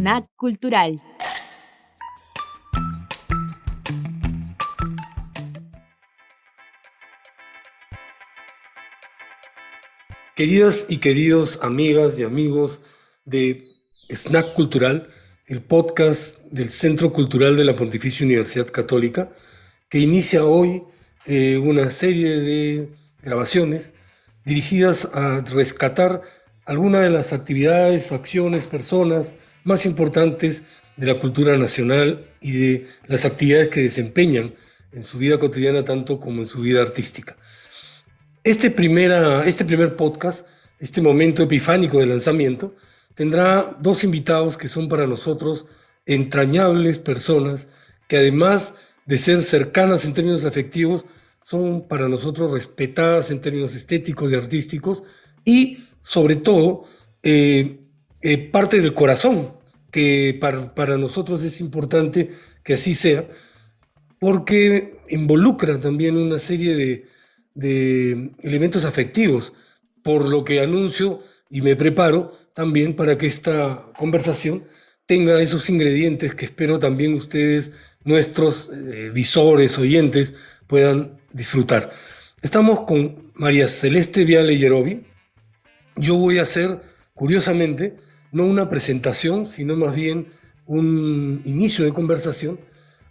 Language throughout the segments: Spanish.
Snack Cultural. Queridas y queridos amigas y amigos de Snack Cultural, el podcast del Centro Cultural de la Pontificia Universidad Católica, que inicia hoy una serie de grabaciones dirigidas a rescatar algunas de las actividades, acciones, personas más importantes de la cultura nacional y de las actividades que desempeñan en su vida cotidiana tanto como en su vida artística. Este primer podcast, este momento epifánico de lanzamiento, tendrá dos invitados que son para nosotros entrañables personas que, además de ser cercanas en términos afectivos, son para nosotros respetadas en términos estéticos y artísticos y, sobre todo, parte del corazón, que para nosotros es importante que así sea, porque involucra también una serie de elementos afectivos, por lo que anuncio y me preparo también para que esta conversación tenga esos ingredientes que espero también ustedes, nuestros visores, oyentes, puedan disfrutar. Estamos con María Celeste Viale Yerovi. Yo voy a hacer, curiosamente, no una presentación, sino más bien un inicio de conversación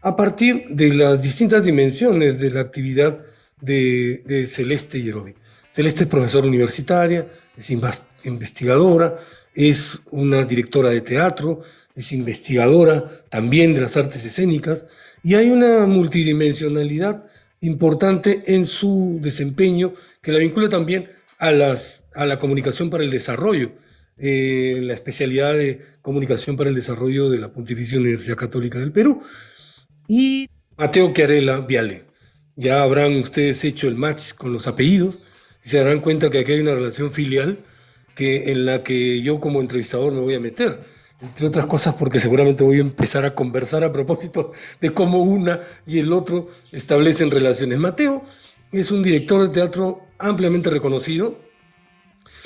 a partir de las distintas dimensiones de la actividad de Celeste Yerovi. Celeste es profesora universitaria, es investigadora, es una directora de teatro, es investigadora también de las artes escénicas, y hay una multidimensionalidad importante en su desempeño que la vincula también a la comunicación para el desarrollo, la especialidad de comunicación para el desarrollo de la Pontificia Universidad Católica del Perú, y Mateo Chiarella Viale. Ya habrán ustedes hecho el match con los apellidos y se darán cuenta que aquí hay una relación filial en la que yo como entrevistador me voy a meter, entre otras cosas porque seguramente voy a empezar a conversar a propósito de cómo una y el otro establecen relaciones. Mateo es un director de teatro ampliamente reconocido.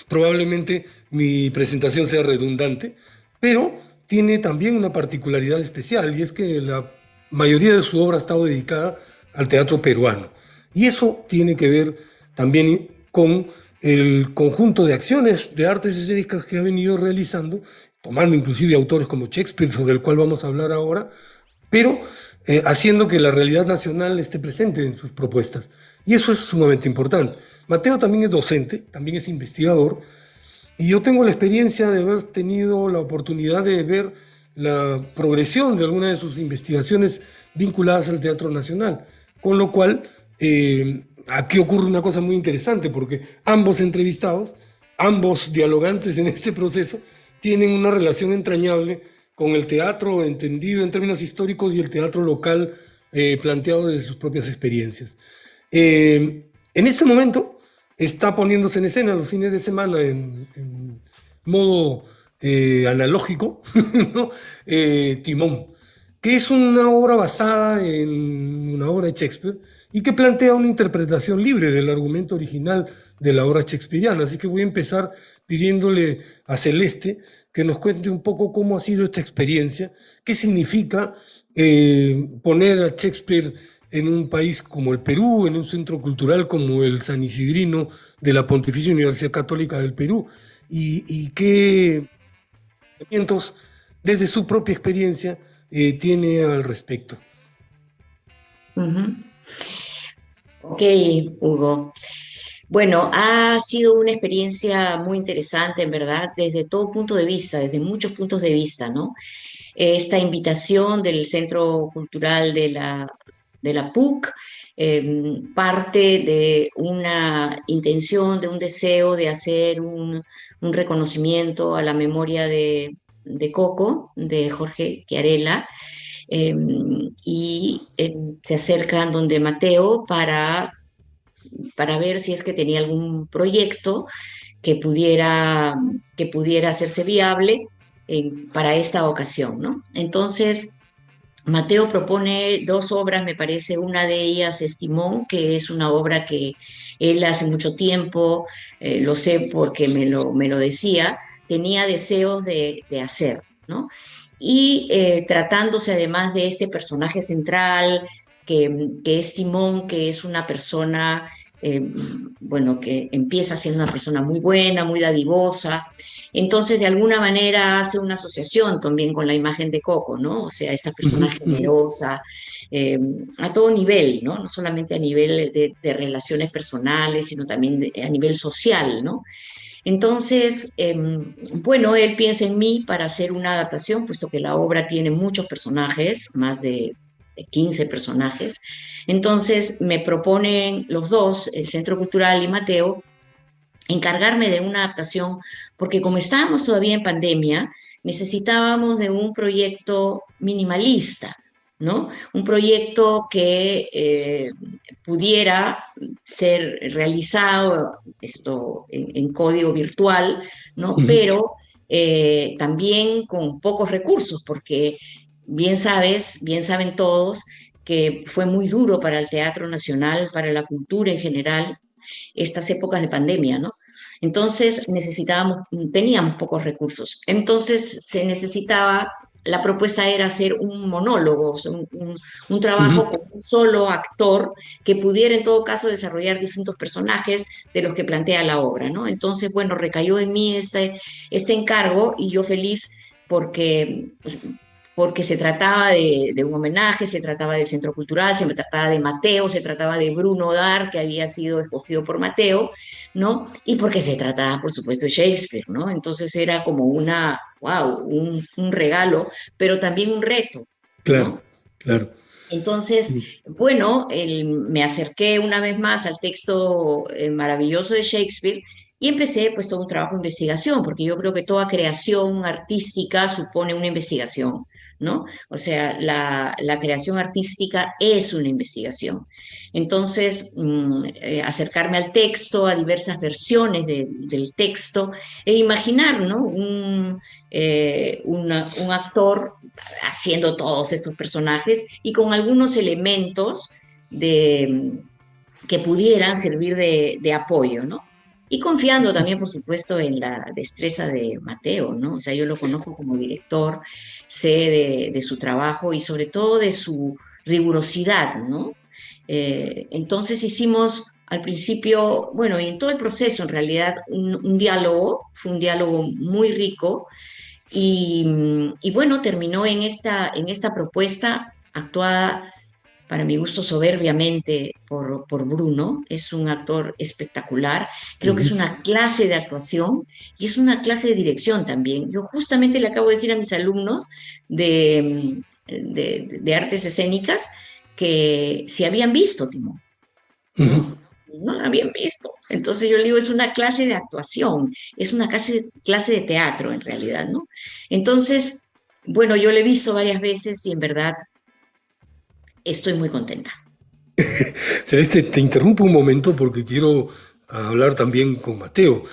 Probablemente mi presentación sea redundante, pero tiene también una particularidad especial, y es que la mayoría de su obra ha estado dedicada al teatro peruano. Y eso tiene que ver también con el conjunto de acciones de artes escénicas que ha venido realizando, tomando inclusive autores como Shakespeare, sobre el cual vamos a hablar ahora, pero haciendo que la realidad nacional esté presente en sus propuestas. Y eso es sumamente importante. Mateo también es docente, también es investigador, y yo tengo la experiencia de haber tenido la oportunidad de ver la progresión de algunas de sus investigaciones vinculadas al Teatro Nacional, con lo cual aquí ocurre una cosa muy interesante, porque ambos entrevistados, ambos dialogantes en este proceso, tienen una relación entrañable con el teatro entendido en términos históricos y el teatro local planteado desde sus propias experiencias. En este momento está poniéndose en escena los fines de semana en modo analógico, ¿no? Timón, que es una obra basada en una obra de Shakespeare y que plantea una interpretación libre del argumento original de la obra shakespeariana. Así que voy a empezar pidiéndole a Celeste que nos cuente un poco cómo ha sido esta experiencia, qué significa poner a Shakespeare en un país como el Perú, en un centro cultural como el San Isidrino de la Pontificia Universidad Católica del Perú, y qué elementos desde su propia experiencia tiene al respecto. Ok, Hugo. Bueno, ha sido una experiencia muy interesante, en verdad, desde todo punto de vista, desde muchos puntos de vista, ¿no? Esta invitación del Centro Cultural de la PUC parte de una intención, de un deseo de hacer un reconocimiento a la memoria de Coco, de Jorge Chiarella, y se acercan donde Mateo para ver si es que tenía algún proyecto que pudiera hacerse viable para esta ocasión, ¿no? Entonces, Mateo propone dos obras, me parece. Una de ellas es Timón, que es una obra que él hace mucho tiempo, lo sé porque me lo decía, tenía deseos de hacer, ¿no? y tratándose además de este personaje central, que es Timón, que es una persona, eh, bueno, que empieza siendo una persona muy buena, muy dadivosa. Entonces, de alguna manera hace una asociación también con la imagen de Coco, ¿no? O sea, esta persona Ujú, ujú. generosa, eh, a todo nivel, ¿no? No solamente a nivel de relaciones personales, sino también a nivel social, ¿no? Entonces, bueno, él piensa en mí para hacer una adaptación, puesto que la obra tiene muchos personajes, más de 15 personajes. Entonces, me proponen los dos, el Centro Cultural y Mateo, encargarme de una adaptación, porque como estábamos todavía en pandemia, necesitábamos de un proyecto minimalista, ¿no? Un proyecto que pudiera ser realizado esto en código virtual, ¿no? Ujú. Pero también con pocos recursos, porque bien sabes, bien saben todos que fue muy duro para el Teatro Nacional, para la cultura en general, estas épocas de pandemia, ¿no? Entonces teníamos pocos recursos. Entonces se necesitaba, la propuesta era hacer un monólogo, o sea, un trabajo Ujú. con un solo actor que pudiera en todo caso desarrollar distintos personajes de los que plantea la obra, ¿no? Entonces, bueno, recayó en mí este encargo y yo feliz porque porque se trataba de un homenaje, se trataba del Centro Cultural, se trataba de Mateo, se trataba de Bruno Dar, que había sido escogido por Mateo, ¿no? Y porque se trataba, por supuesto, de Shakespeare, ¿no? Entonces era como un regalo, pero también un reto, Claro, ¿no? claro. Entonces, Sí. bueno, me acerqué una vez más al texto maravilloso de Shakespeare y empecé pues todo un trabajo de investigación, porque yo creo que toda creación artística supone una investigación, ¿no? O sea, la creación artística es una investigación. Entonces, acercarme al texto, a diversas versiones del texto e imaginar, ¿no? Un actor haciendo todos estos personajes y con algunos elementos de, que pudieran servir de apoyo, ¿no? Y confiando también, por supuesto, en la destreza de Mateo, ¿no? O sea, yo lo conozco como director, sé de su trabajo y sobre todo de su rigurosidad, ¿no? Entonces hicimos al principio, bueno, y en todo el proceso en realidad, un diálogo, fue un diálogo muy rico y bueno, terminó en esta propuesta actuada para mi gusto soberbiamente por Bruno. Es un actor espectacular, creo que es Ujú. una clase de actuación y es una clase de dirección también. Yo justamente le acabo de decir a mis alumnos de artes escénicas que si habían visto Timón, Ujú. ¿no? No la habían visto. Entonces yo le digo, es una clase de actuación, es una clase de teatro en realidad, ¿no? Entonces, bueno, yo le he visto varias veces y en verdad estoy muy contenta. Celeste, te interrumpo un momento porque quiero hablar también con Mateo.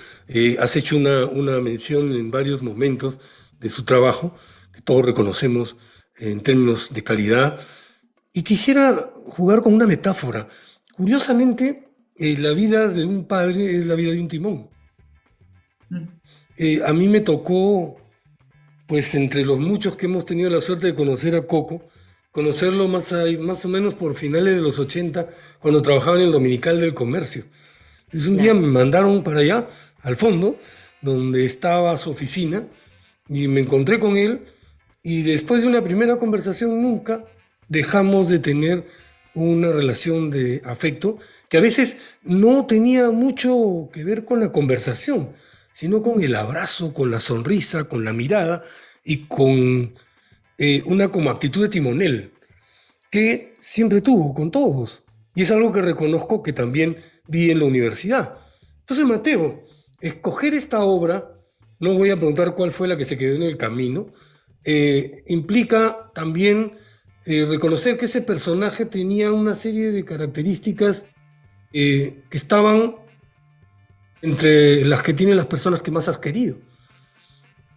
Has hecho una mención en varios momentos de su trabajo, que todos reconocemos en términos de calidad, y quisiera jugar con una metáfora. Curiosamente, la vida de un padre es la vida de un timón. Mm. A mí me tocó, pues entre los muchos que hemos tenido la suerte de conocer a Coco, conocerlo más o menos por finales de los 80 cuando trabajaba en el Dominical del Comercio. Entonces un día Claro, me mandaron para allá, al fondo, donde estaba su oficina, y me encontré con él, y después de una primera conversación nunca dejamos de tener una relación de afecto que a veces no tenía mucho que ver con la conversación, sino con el abrazo, con la sonrisa, con la mirada y con una como actitud de timonel que siempre tuvo con todos. Y es algo que reconozco que también vi en la universidad. Entonces, Mateo, escoger esta obra, no voy a preguntar cuál fue la que se quedó en el camino, implica también reconocer que ese personaje tenía una serie de características que estaban entre las que tienen las personas que más has querido.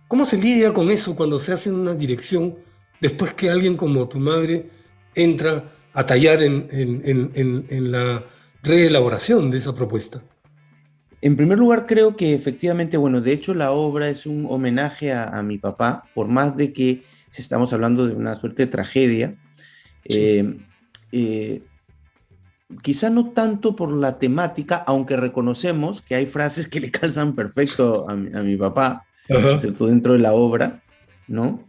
¿Cómo se lidia con eso cuando se hace una dirección después que alguien como tu madre entra a tallar en la reelaboración de esa propuesta? En primer lugar, creo que efectivamente, bueno, de hecho la obra es un homenaje a mi papá, por más de que si estamos hablando de una suerte de tragedia. Sí. Quizá no tanto por la temática, aunque reconocemos que hay frases que le calzan perfecto a mi papá, ¿no es Ajá, cierto?, dentro de la obra, ¿no?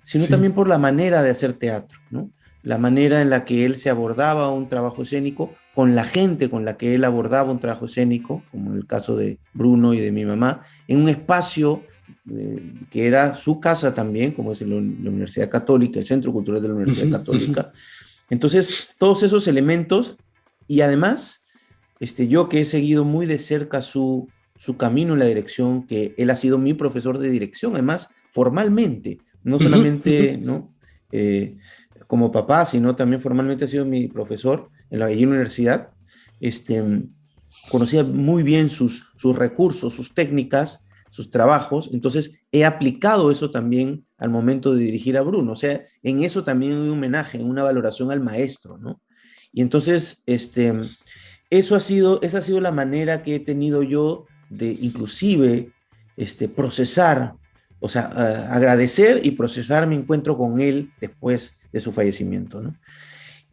Sino también sí. por la manera de hacer teatro, ¿no? La manera en la que él se abordaba un trabajo escénico, con la gente con la que él abordaba un trabajo escénico, como en el caso de Bruno y de mi mamá, en un espacio que era su casa también, como es la Universidad Católica, el Centro Cultural de la Universidad Ujú, ujú. Católica. Entonces, todos esos elementos y además, yo que he seguido muy de cerca su camino en la dirección, que él ha sido mi profesor de dirección, además, formalmente, no Ujú, ujú. solamente, ¿no? Eh, como papá, sino también formalmente ha sido mi profesor en la universidad. Este, Conocía muy bien sus recursos, sus técnicas, sus trabajos, entonces he aplicado eso también al momento de dirigir a Bruno, o sea, en eso también hay un homenaje, una valoración al maestro, ¿no? Y entonces, esa ha sido la manera que he tenido yo de inclusive procesar, o sea, agradecer y procesar mi encuentro con él después de su fallecimiento, ¿no?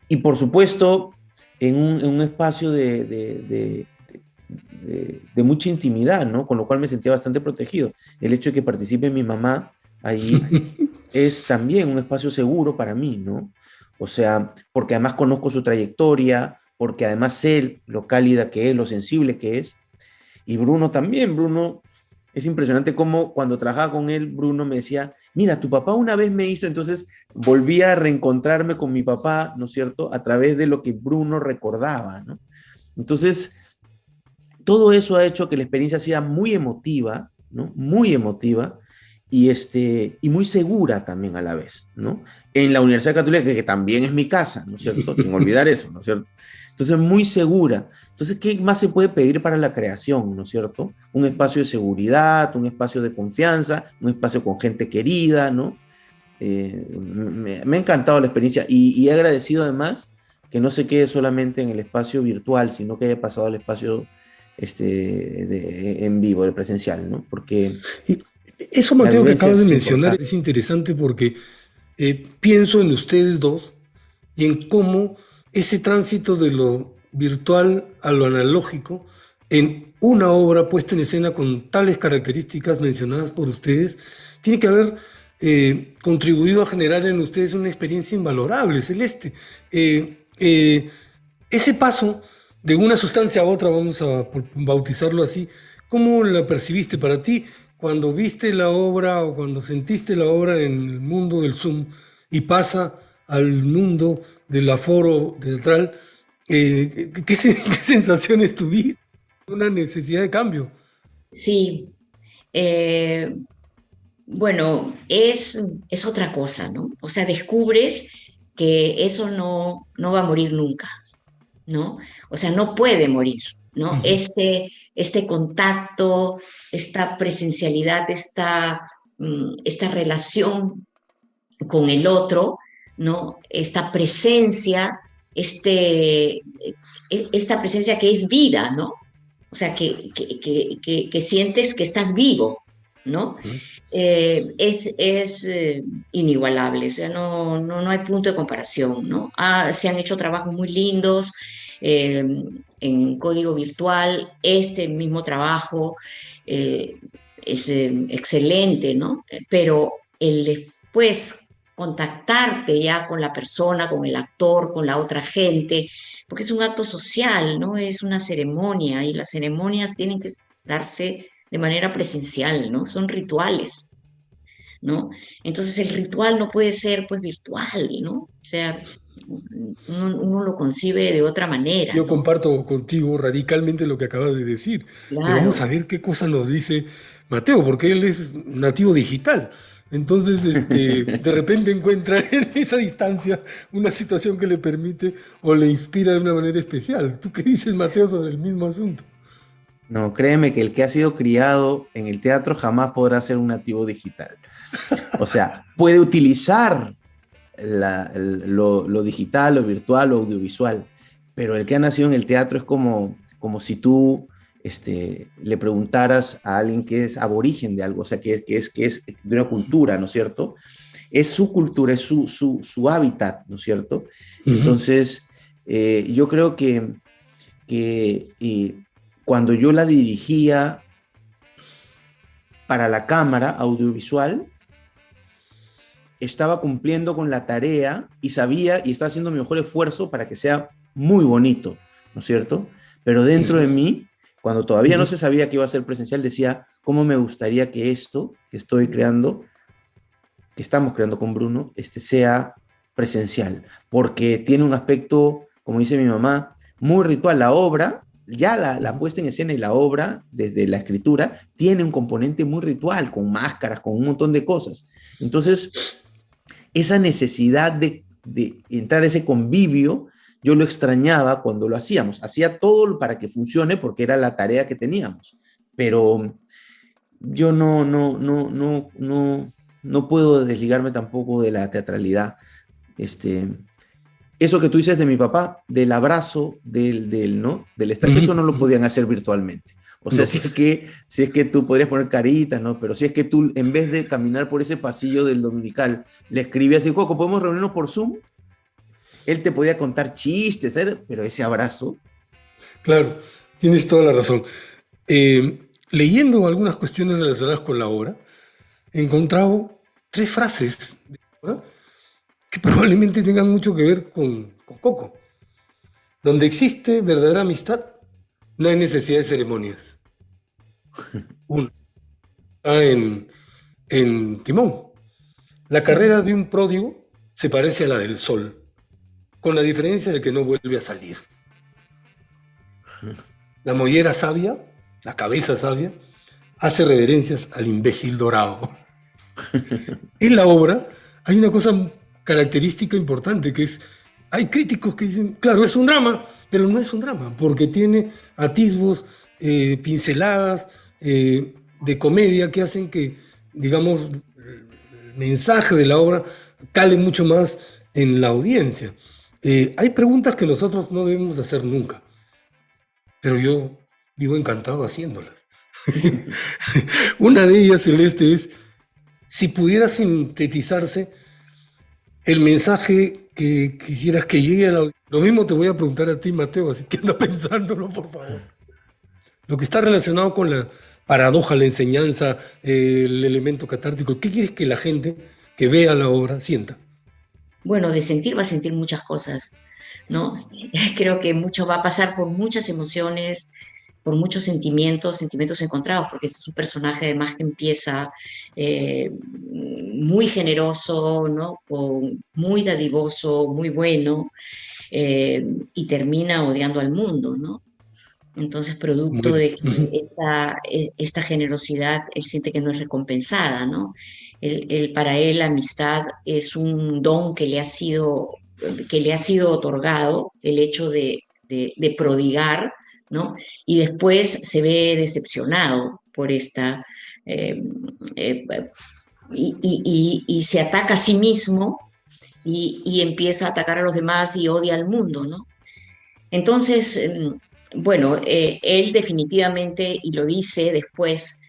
Y por supuesto, en un espacio de mucha intimidad, ¿no? Con lo cual me sentía bastante protegido. El hecho de que participe mi mamá allí es también un espacio seguro para mí, ¿no? O sea, porque además conozco su trayectoria, porque además sé lo cálida que es, lo sensible que es, y Bruno también. Bruno, es impresionante cómo cuando trabajaba con él, Bruno me decía, mira, tu papá una vez me hizo, entonces volví a reencontrarme con mi papá, ¿no es cierto?, a través de lo que Bruno recordaba, ¿no? Entonces, todo eso ha hecho que la experiencia sea muy emotiva, ¿no? Muy emotiva y muy segura también a la vez, ¿no? En la Universidad Católica, que también es mi casa, ¿no es cierto? Sin olvidar eso, ¿no es cierto? Entonces, muy segura. Entonces, ¿qué más se puede pedir para la creación, ¿no es cierto? Un espacio de seguridad, un espacio de confianza, un espacio con gente querida, ¿no? Me ha encantado la experiencia y he agradecido además que no se quede solamente en el espacio virtual, sino que haya pasado al espacio en vivo, el presencial, ¿no? Porque Y eso, la Mateo, que vivencia acabas de es mencionar importante. es interesante porque pienso en ustedes dos y en cómo ese tránsito de lo virtual a lo analógico en una obra puesta en escena con tales características mencionadas por ustedes, tiene que haber contribuido a generar en ustedes una experiencia invalorable, Celeste. Eh, ese paso de una sustancia a otra, vamos a bautizarlo así, ¿cómo la percibiste para ti cuando viste la obra o cuando sentiste la obra en el mundo del Zoom y pasa al mundo del aforo teatral? ¿Qué sensaciones tuviste? Una necesidad de cambio. Sí, eh, bueno, es otra cosa, ¿no? O sea, descubres que eso no va a morir nunca, ¿no? O sea, no puede morir, ¿no? Ujú. Este contacto, esta presencialidad, esta relación con el otro, ¿no? Esta presencia, esta presencia que es vida, ¿no? O sea, que sientes que estás vivo, ¿no? Ujú. Es inigualable, o sea, no hay punto de comparación, ¿no? Se han hecho trabajos muy lindos eh, en código virtual, este mismo trabajo eh, es excelente, ¿no? Pero el después contactarte ya con la persona, con el actor, con la otra gente, porque es un acto social, ¿no? Es una ceremonia y las ceremonias tienen que darse de manera presencial, ¿no? Son rituales, ¿no? Entonces el ritual no puede ser pues virtual, ¿no? O sea, uno lo concibe de otra manera, Yo ¿no? comparto contigo radicalmente lo que acabas de decir, pero vamos a Claro. ver qué cosa nos dice Mateo, porque él es nativo digital. Entonces, de repente encuentra en esa distancia una situación que le permite o le inspira de una manera especial. ¿Tú qué dices, Mateo, sobre el mismo asunto? No, créeme que el que ha sido criado en el teatro jamás podrá ser un nativo digital. O sea, puede utilizar lo digital, lo virtual, lo audiovisual, pero el que ha nacido en el teatro es como si tú le preguntaras a alguien que es aborigen de algo, o sea, que es de una cultura, ¿no es cierto? es su cultura, es su hábitat, ¿no es cierto? Ujú. Entonces, yo creo que cuando yo la dirigía para la cámara audiovisual, estaba cumpliendo con la tarea y sabía y estaba haciendo mi mejor esfuerzo para que sea muy bonito, ¿no es cierto? Pero dentro de mí, cuando todavía no Ujú. se sabía que iba a ser presencial, decía, ¿cómo me gustaría que esto que estoy creando, que estamos creando con Bruno, sea presencial? Porque tiene un aspecto, como dice mi mamá, muy ritual. La obra, ya la puesta en escena y la obra, desde la escritura, tiene un componente muy ritual, con máscaras, con un montón de cosas. Entonces, esa necesidad de entrar a ese convivio, yo lo extrañaba cuando lo hacíamos. Hacía todo para que funcione porque era la tarea que teníamos. Pero yo no puedo desligarme tampoco de la teatralidad. Este, eso que tú dices de mi papá, del abrazo, ¿no? Del estar, Ujú. eso no lo Ujú. podían hacer virtualmente. O sea, No, pues, si es que tú podrías poner caritas, ¿no? Pero si es que tú, en vez de caminar por ese pasillo del dominical, le escribías y Coco, ¿podemos reunirnos por Zoom? Él te podía contar chistes, pero ese abrazo. claro, tienes toda la razón. Leyendo algunas cuestiones relacionadas con la obra, he encontrado tres frases de la obra que probablemente tengan mucho que ver con Coco. Donde existe verdadera amistad, no hay necesidad de ceremonias. Uno, está en Timón. La carrera de un pródigo se parece a la del sol, con la diferencia de que no vuelve a salir. La mollera sabia, la cabeza sabia, hace reverencias al imbécil dorado. En la obra hay una cosa característica importante que es, hay críticos que dicen, claro, es un drama, pero no es un drama, porque tiene atisbos, pinceladas de comedia que hacen que, digamos, el mensaje de la obra cale mucho más en la audiencia. Hay preguntas que nosotros no debemos hacer nunca, pero yo vivo encantado haciéndolas. Una de ellas, Celeste, es si pudiera sintetizarse el mensaje que quisieras que llegue a la audiencia. Lo mismo te voy a preguntar a ti, Mateo, así que anda pensándolo, por favor. Lo que está relacionado con la paradoja, la enseñanza, el elemento catártico, ¿qué quieres que la gente que vea la obra sienta? Bueno, de sentir va a sentir muchas cosas, ¿no? Creo que mucho va a pasar por muchas emociones, por muchos sentimientos, sentimientos encontrados, porque es un personaje además que empieza muy generoso, ¿no? Muy dadivoso, muy bueno, y termina odiando al mundo, ¿no? Entonces, producto Muy, de que esta generosidad, él siente que no es recompensada, ¿no? Para él la amistad es un don que le ha sido otorgado, el hecho de prodigar, ¿no? Y después se ve decepcionado por esta, eh, eh, y se ataca a sí mismo y empieza a atacar a los demás y odia al mundo, ¿no? Entonces, bueno, él definitivamente, y lo dice después,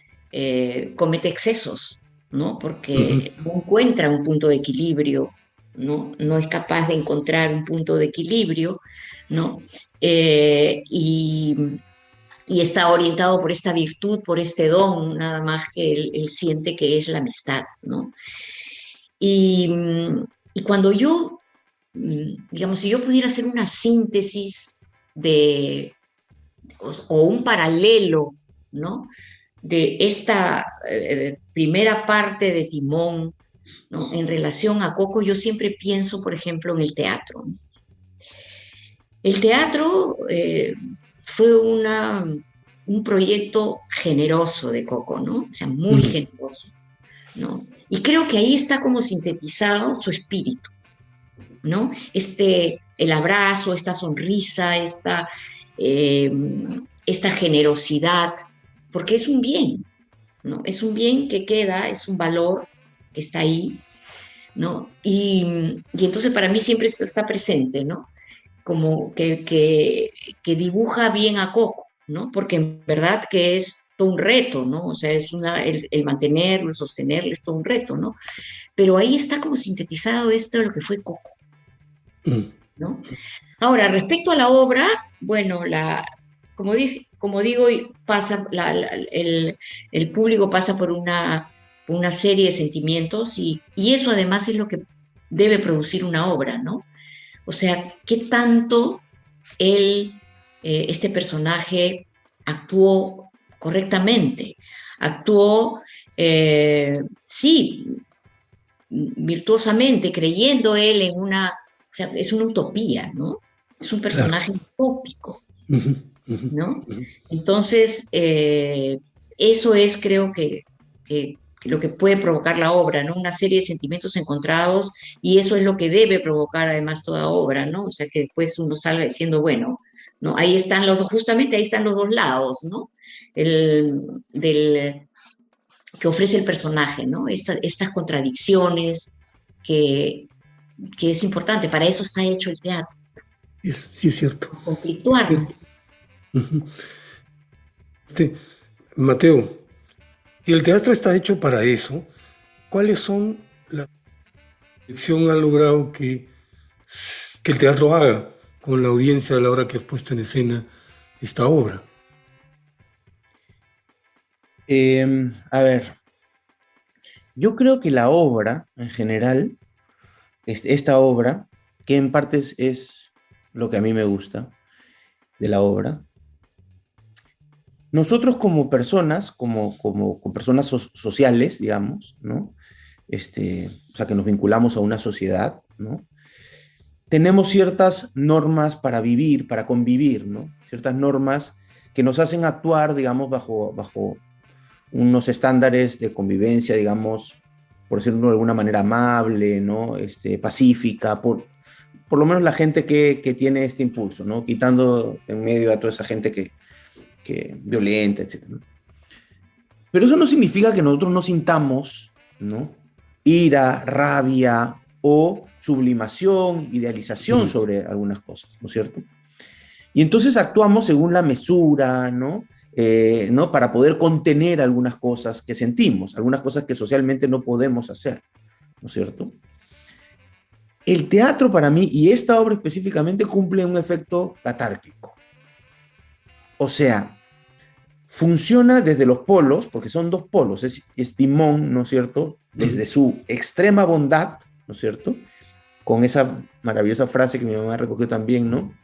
comete excesos, ¿no? uh-huh. Porque no encuentra un punto de equilibrio, ¿no? No es capaz de encontrar un punto de equilibrio, ¿no? Eh, y, y está orientado por esta virtud, por este don, nada más que él siente que es la amistad, ¿no? Y cuando yo digamos, si yo pudiera hacer una síntesis de, o un paralelo, ¿no? De esta primera parte de Timón, ¿no? En relación a Coco, yo siempre pienso, por ejemplo, en el teatro, ¿no? El teatro fue un proyecto generoso de Coco, ¿no? O sea, muy Uh-huh. generoso, ¿no? Y creo que ahí está como sintetizado su espíritu, ¿no? El abrazo, esta sonrisa, eh, esta generosidad, porque es un bien, ¿no? Es un bien que queda, es un valor que está ahí, ¿no? Y entonces para mí siempre esto está presente, ¿no? Como que dibuja bien a Coco, ¿no? Porque en verdad que es todo un reto, ¿no? O sea, el mantenerlo, el sostenerlo es todo un reto, ¿no? Pero ahí está como sintetizado esto de lo que fue Coco, Mm. ¿no? Ahora, respecto a la obra, bueno, como digo, pasa, el público pasa por una serie de sentimientos y eso además es lo que debe producir una obra, ¿no? O sea, ¿qué tanto él, este personaje, actuó correctamente? Actuó, sí, virtuosamente, creyendo él en o sea, es una utopía, ¿no? Es un Claro. personaje utópico, Ujú, ujú, ¿no? ujú. Entonces, eso es, creo que lo que puede provocar la obra, ¿no? Una serie de sentimientos encontrados y eso es lo que debe provocar además toda obra, ¿no? O sea, que después uno salga diciendo, bueno, ¿no? Ahí están los dos, justamente ahí están los dos lados, ¿no? El, del, que ofrece el personaje, ¿no? Estas contradicciones que, que es importante, para eso está hecho el teatro, Sí, es cierto. Es cierto. conflictuarnos. Ujú. Este, Mateo, si el teatro está hecho para eso, ¿cuáles son las lección ha logrado que el teatro haga con la audiencia a la hora que has puesto en escena esta obra? A ver, yo creo que la obra, en general, esta obra, que en parte es lo que a mí me gusta de la obra, nosotros como personas, como personas sociales, digamos, ¿no? O sea, que nos vinculamos a una sociedad, ¿no? Tenemos ciertas normas para vivir, para convivir, ¿no? Ciertas normas que nos hacen actuar, digamos, bajo unos estándares de convivencia, digamos, por decirlo de alguna manera, amable, ¿no? Pacífica, por lo menos la gente que tiene este impulso, ¿no? Quitando en medio a toda esa gente que violenta, etcétera, ¿no? Pero eso no significa que nosotros no sintamos, ¿no? Ira, rabia o sublimación, idealización Ujú. sobre algunas cosas, ¿no es cierto? Y entonces actuamos según la mesura, ¿no? ¿No? Para poder contener algunas cosas que sentimos, algunas cosas que socialmente no podemos hacer, ¿no es cierto? El teatro para mí, y esta obra específicamente, cumple un efecto catárquico. O sea, funciona desde los polos, porque son dos polos, es Timón, ¿no es cierto? Desde su extrema bondad, ¿no es cierto? Con esa maravillosa frase que mi mamá recogió también, ¿no?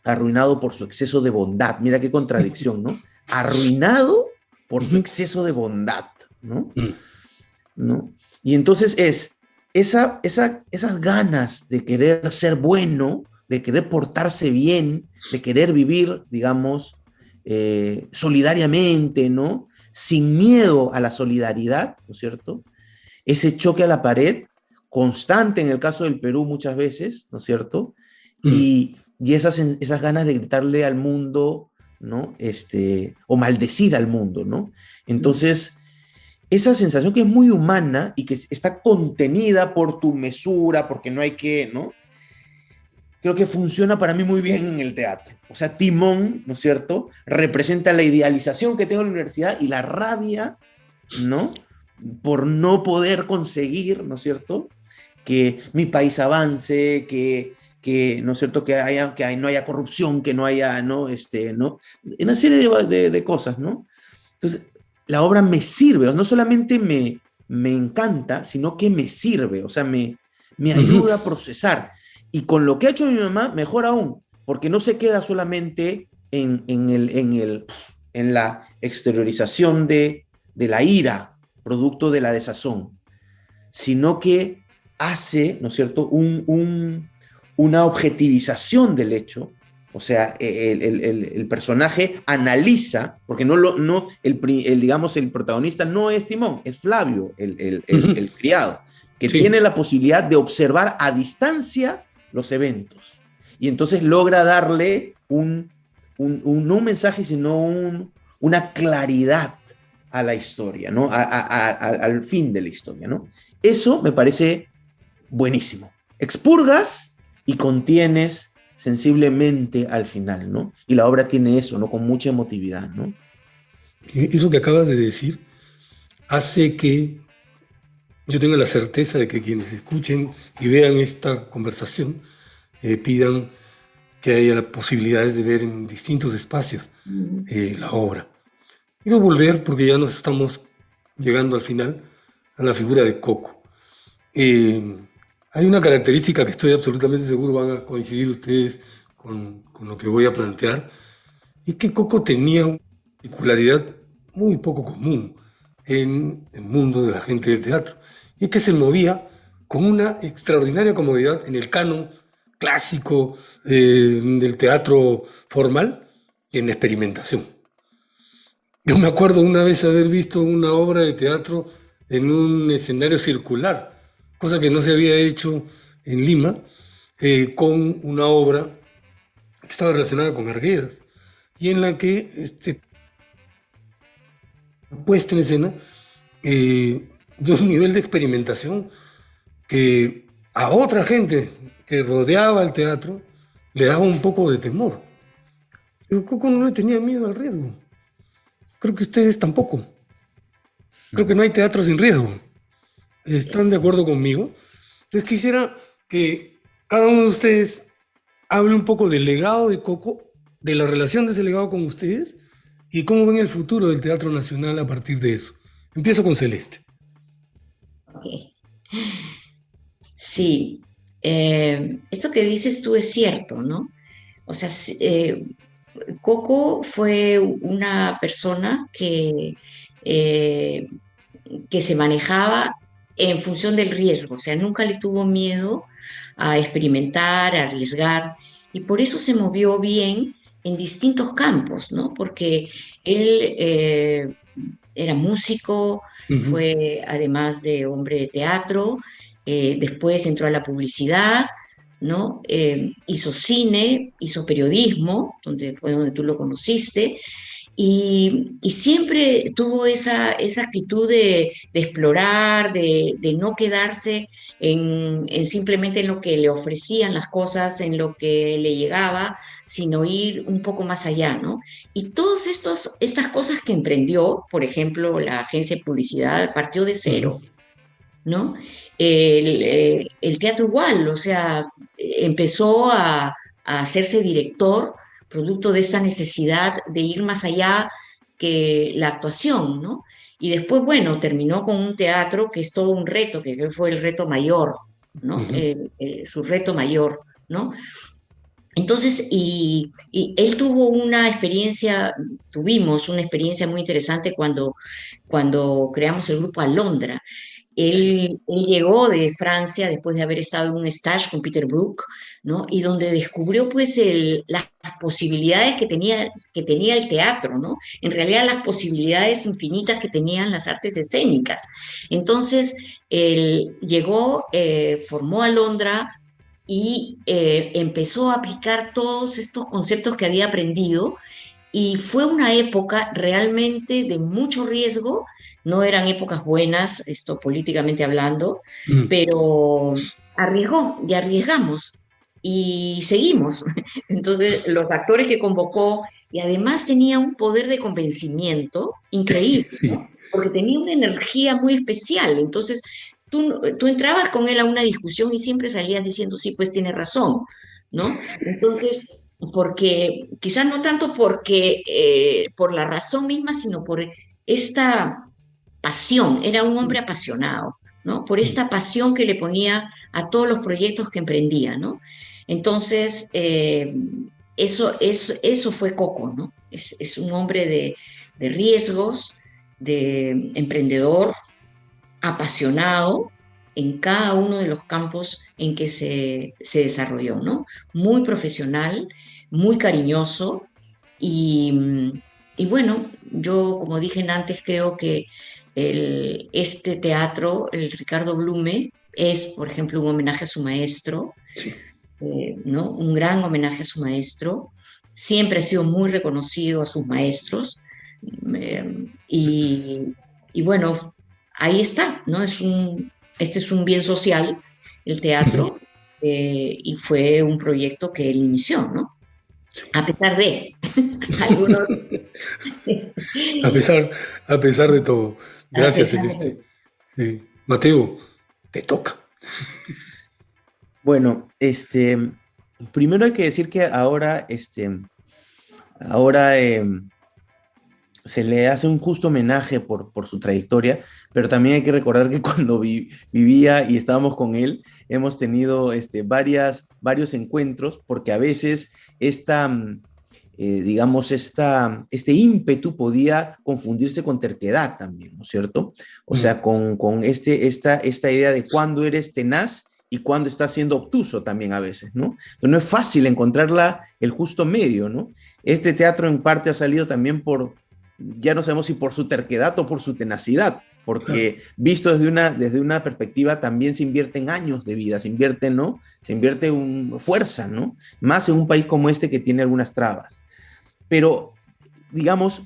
Arruinado por su exceso de bondad. Mira qué contradicción, ¿no? Arruinado por su Ujú. exceso de bondad, ¿no? Mm. ¿No? Y entonces esas ganas de querer ser bueno, de querer portarse bien, de querer vivir, digamos, solidariamente, ¿no? Sin miedo a la solidaridad, ¿no es cierto? Ese choque a la pared, constante en el caso del Perú muchas veces, ¿no es cierto? Mm. Y esas ganas de gritarle al mundo, ¿no? O maldecir al mundo, ¿no? Entonces, esa sensación que es muy humana y que está contenida por tu mesura, porque no hay que, ¿no? Creo que funciona para mí muy bien en el teatro. O sea, Timón, ¿no es cierto? Representa la idealización que tengo en la universidad y la rabia, ¿no? Por no poder conseguir, ¿no es cierto? Que mi país avance, ¿no es cierto? No haya corrupción, que no haya, ¿no? ¿No? Una serie de cosas, ¿no? Entonces, la obra me sirve, no solamente me encanta, sino que me sirve, o sea, me Ujú. ayuda a procesar. Y con lo que ha hecho mi mamá, mejor aún, porque no se queda solamente en la exteriorización de la ira, producto de la desazón, sino que hace, ¿no es cierto?, una objetivización del hecho. O sea, el personaje analiza, porque digamos, el protagonista no es Timón, es Flavio, Ujú. el criado, que tiene Sí. la posibilidad de observar a distancia los eventos. Y entonces logra darle no un mensaje, sino una claridad a la historia, ¿no? Al fin de la historia, ¿no? Eso me parece buenísimo. Expurgas y contienes sensiblemente al final, ¿no? Y la obra tiene eso, ¿no? Con mucha emotividad, ¿no? eso que acabas de decir hace que yo tenga la certeza de que quienes escuchen y vean esta conversación pidan que haya posibilidades de ver en distintos espacios la obra. Quiero volver, porque ya nos estamos llegando al final, a la figura de Coco. Hay una característica que estoy absolutamente seguro van a coincidir ustedes con lo que voy a plantear, y que Coco tenía una particularidad muy poco común en el mundo de la gente del teatro, y es que se movía con una extraordinaria comodidad en el canon clásico del teatro formal y en la experimentación. Yo me acuerdo una vez haber visto una obra de teatro en un escenario circular, cosa que no se había hecho en Lima, con una obra que estaba relacionada con Arguedas, y en la que puesta en escena de un nivel de experimentación que a otra gente que rodeaba el teatro le daba un poco de temor. Pero Coco no le tenía miedo al riesgo. Creo que ustedes tampoco. Creo que no hay teatro sin riesgo. ¿Están de acuerdo conmigo? Entonces quisiera que cada uno de ustedes hable un poco del legado de Coco, de la relación de ese legado con ustedes y cómo ven el futuro del Teatro Nacional a partir de eso. Empiezo con Celeste. Ok. Sí, esto que dices tú es cierto, ¿no? O sea, Coco fue una persona eh, que se manejaba en función del riesgo, o sea, nunca le tuvo miedo a experimentar, a arriesgar, y por eso se movió bien en distintos campos, ¿no? Porque él era músico, Ujú. fue además de hombre de teatro, después entró a la publicidad, ¿no? Hizo cine, hizo periodismo, donde fue donde tú lo conociste, y siempre tuvo esa actitud de explorar, de no quedarse en simplemente en lo que le ofrecían las cosas, en lo que le llegaba, sino ir un poco más allá, ¿no? Y todas estas cosas que emprendió, por ejemplo, la agencia de publicidad, partió de Ujú. cero, ¿no? El teatro igual, o sea, empezó a hacerse director producto de esta necesidad de ir más allá que la actuación, ¿no? Y después, bueno, terminó con un teatro que es todo un reto, que creo que fue el reto mayor, ¿no? Ujú. Su reto mayor, ¿no? Entonces, y él tuvo una experiencia, tuvimos una experiencia muy interesante cuando creamos el grupo Alondra. Sí, Él llegó de Francia después de haber estado en un stage con Peter Brook, ¿no? Y donde descubrió pues las posibilidades que tenía el teatro, ¿no? En realidad las posibilidades infinitas que tenían las artes escénicas. Entonces, él llegó, formó a Londra y empezó a aplicar todos estos conceptos que había aprendido y fue una época realmente de mucho riesgo, no eran épocas buenas, esto políticamente hablando, mm, pero arriesgó y arriesgamos y seguimos. Entonces, los actores que convocó, y además tenía un poder de convencimiento increíble, sí. ¿no? Porque tenía una energía muy especial. Entonces, tú entrabas con él a una discusión y siempre salías diciendo, sí, pues tiene razón, ¿no? Entonces, porque quizás no tanto por la razón misma, sino por esta pasión, era un hombre apasionado, ¿no? Por Mm. esta pasión que le ponía a todos los proyectos que emprendía, ¿no? Entonces, eso fue Coco, ¿no? Es un hombre de riesgos, de emprendedor, apasionado en cada uno de los campos en que se desarrolló, ¿no? Muy profesional, muy cariñoso y bueno, yo como dije antes, creo que este teatro, el Ricardo Blume, es, por ejemplo, un homenaje a su maestro, Sí. ¿no? Un gran homenaje a su maestro. Siempre ha sido muy reconocido a sus maestros. Y, y bueno, ahí está, ¿no? Este es un bien social, el Ujú. teatro, y fue un proyecto que él inició, ¿no? a pesar de algunos, A pesar de todo. a Gracias, pesar Celeste. Mateo, te toca. Bueno, primero hay que decir que ahora se le hace un justo homenaje por su trayectoria, pero también hay que recordar que cuando vivía y estábamos con él, hemos tenido varios encuentros, porque a veces digamos, este ímpetu podía confundirse con terquedad también, ¿no es cierto? O sea, con esta idea de cuándo eres tenaz y cuándo estás siendo obtuso también a veces, ¿no? Entonces no es fácil encontrar el justo medio, ¿no? Este teatro en parte ha salido también ya no sabemos si por su terquedad o por su tenacidad, porque visto desde una perspectiva también se invierte en años de vida, se invierte, ¿no? Se invierte fuerza, ¿no? Más en un país como este que tiene algunas trabas. Pero, digamos,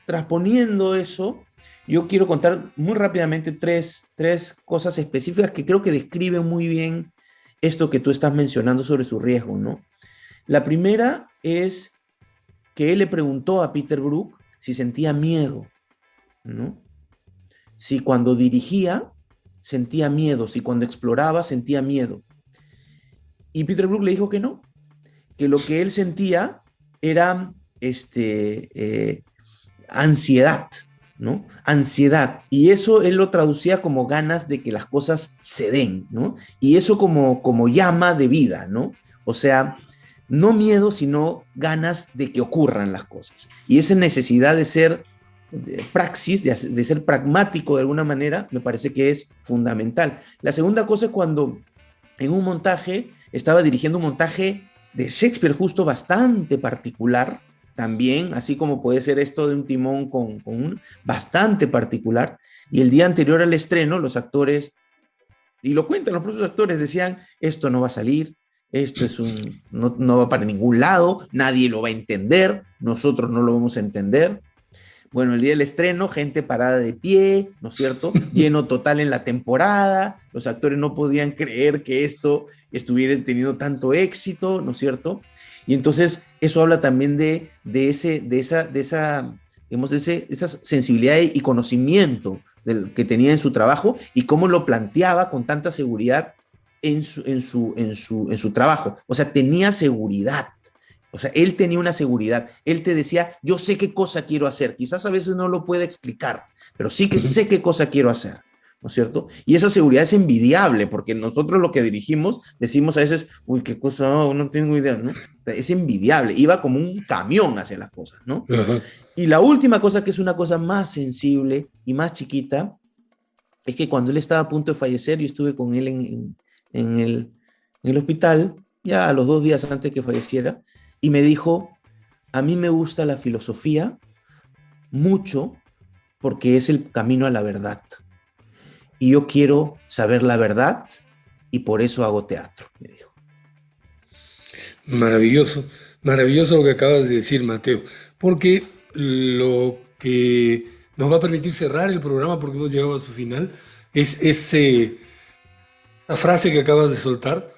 transponiendo eso, yo quiero contar muy rápidamente tres cosas específicas que creo que describen muy bien esto que tú estás mencionando sobre su riesgo, ¿no? La primera es que él le preguntó a Peter Brook si sentía miedo, ¿no? Si cuando dirigía sentía miedo, si cuando exploraba sentía miedo. Y Peter Brook le dijo que no, que lo que él sentía era ansiedad, ¿no? Ansiedad. Y eso él lo traducía como ganas de que las cosas se den, ¿no? Y eso como llama de vida, ¿no? O sea, no miedo, sino ganas de que ocurran las cosas. Y esa necesidad de ser praxis, de ser pragmático de alguna manera, me parece que es fundamental. La segunda cosa es cuando en un montaje, estaba dirigiendo un montaje de Shakespeare justo bastante particular, también, así como puede ser esto de un timón con un bastante particular, y el día anterior al estreno, los actores, y lo cuentan los propios actores, decían, esto no va a salir, esto no va para ningún lado, nadie lo va a entender, nosotros no lo vamos a entender. Bueno, el día del estreno, gente parada de pie, ¿no es cierto? Lleno total en la temporada, los actores no podían creer que esto estuviera teniendo tanto éxito, ¿no es cierto? Y entonces eso habla también de esa sensibilidad y conocimiento que tenía en su trabajo y cómo lo planteaba con tanta seguridad en su trabajo. O sea, tenía seguridad. O sea, él tenía una seguridad. Él te decía, yo sé qué cosa quiero hacer. Quizás a veces no lo pueda explicar, pero sí que sé qué cosa quiero hacer, ¿no es cierto? Y esa seguridad es envidiable, porque nosotros lo que dirigimos decimos a veces, uy, qué cosa, no tengo idea, ¿no? Es envidiable. Iba como un camión hacia las cosas, ¿no? Uh-huh. Y la última cosa, que es una cosa más sensible y más chiquita, es que cuando él estaba a punto de fallecer, yo estuve con él en el hospital, ya a los 2 días antes que falleciera, y me dijo, a mí me gusta la filosofía mucho porque es el camino a la verdad. Y yo quiero saber la verdad y por eso hago teatro, me dijo. Maravilloso, maravilloso lo que acabas de decir, Mateo, porque lo que nos va a permitir cerrar el programa, porque hemos llegado a su final, es la frase que acabas de soltar,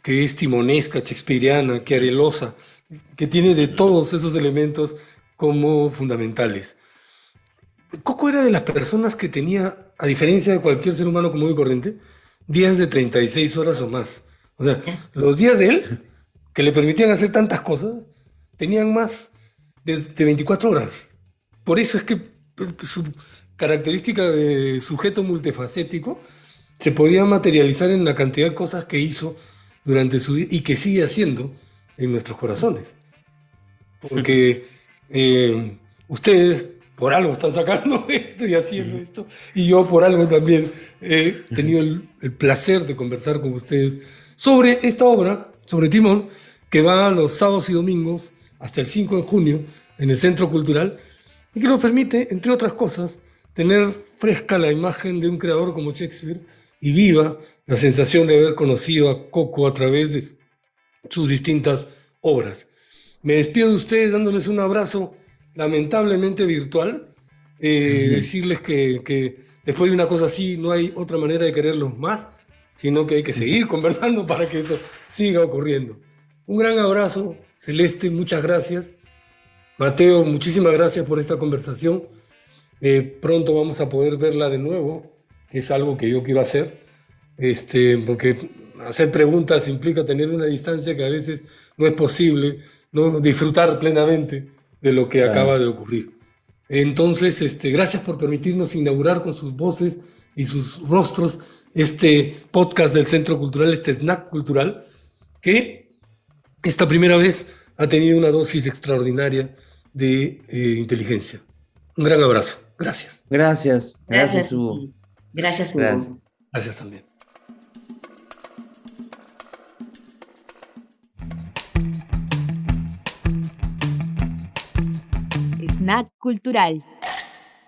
que es timonesca, shakespeariana, querelosa, que tiene de todos esos elementos como fundamentales. Coco era de las personas que tenía, a diferencia de cualquier ser humano común y corriente, días de 36 horas o más. O sea, los días de él, que le permitían hacer tantas cosas, tenían más de 24 horas. Por eso es que su característica de sujeto multifacético se podía materializar en la cantidad de cosas que hizo durante su vida y que sigue haciendo en nuestros corazones. Porque ustedes por algo están sacando esto y haciendo esto, y yo por algo también he tenido el placer de conversar con ustedes sobre esta obra, sobre Timón, que va los sábados y domingos hasta el 5 de junio en el Centro Cultural y que nos permite, entre otras cosas, tener fresca la imagen de un creador como Shakespeare y viva la sensación de haber conocido a Coco a través de sus distintas obras. Me despido de ustedes dándoles un abrazo lamentablemente virtual, decirles que después de una cosa así no hay otra manera de quererlos más, sino que hay que seguir conversando para que eso siga ocurriendo. Un gran abrazo, Celeste, muchas gracias. Mateo, muchísimas gracias por esta conversación. Pronto vamos a poder verla de nuevo, que es algo que yo quiero hacer, porque hacer preguntas implica tener una distancia que a veces no es posible, ¿no? Disfrutar plenamente de lo que acaba de ocurrir. Entonces, gracias por permitirnos inaugurar con sus voces y sus rostros este podcast del Centro Cultural, este snack cultural, que esta primera vez ha tenido una dosis extraordinaria de inteligencia. Un gran abrazo. Gracias. Gracias. Gracias, Hugo. Gracias, Hugo. Gracias. Gracias también. Snack cultural.